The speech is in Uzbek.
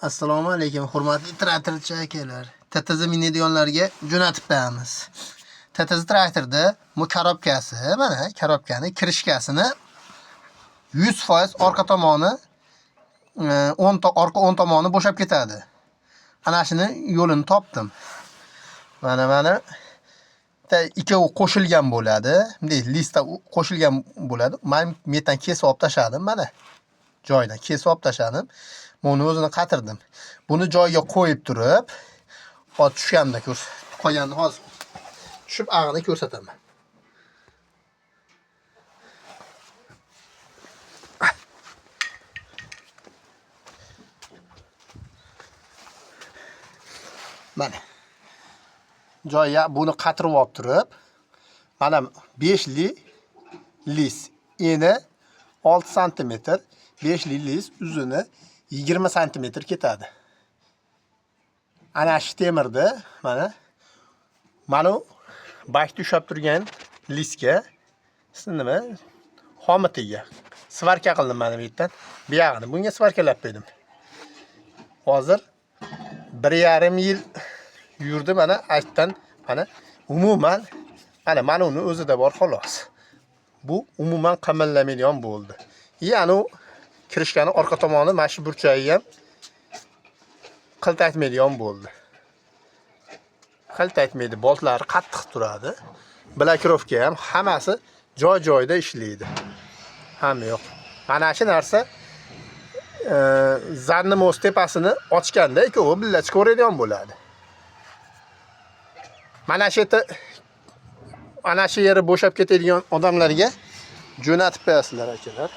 Assalomu alaykum, hurmatli traktorchi akalar. TTZ minadiganlarga jo'natib beramiz. TTZ traktorda bu korobkasi, mana korobkani kirishkasini 100% orqa tomoni 10 tomoni bo'shab ketadi. Ana shuni yo'lini topdim. Mana ikkovi qo'shilgan bo'ladi. Bunday listda qo'shilgan bo'ladi. Men metan kesib olib tashladim mana. Joyidan kesib olib tashladim. Buni o'zini qatirdim. Buni joyiga qo'yib turib, hozir tushganda qo'yganni hozir tushib ag'ini ko'rsataman. Mana. Joyiga buni qatirib olib turib, mana 5 li lis eni 6 sm, 5 li lis uzuni 20 sm ketadi. Ana shu temirda mana bashda ushlab turgan liska nima xomitiga svarka qildim mana bu yerdan. Bu yog'ini bunga svarkalab qo'ydim. Hozir 1,5 yil yurdi mana aytdan mana umuman mana uni o'zida bor xolos. Bu umuman qamallamaydigan bo'ldi. Ya'ni kirishgani orqa tomoni mana shu burchagi ham qiltaytmaydigan bo'ldi. Qiltaytmaydi, boltlari qattiq turadi. Blakirovka ham hammasi joy-joyida ishlaydi. Hamma yo'q. Mana shu narsa zarni most tepasini ochganda ikkovi birga chiqaveradigan bo'ladi. Mana shu yeri bo'shab ketadigan odamlarga jo'natib qo'yasizlar akalar.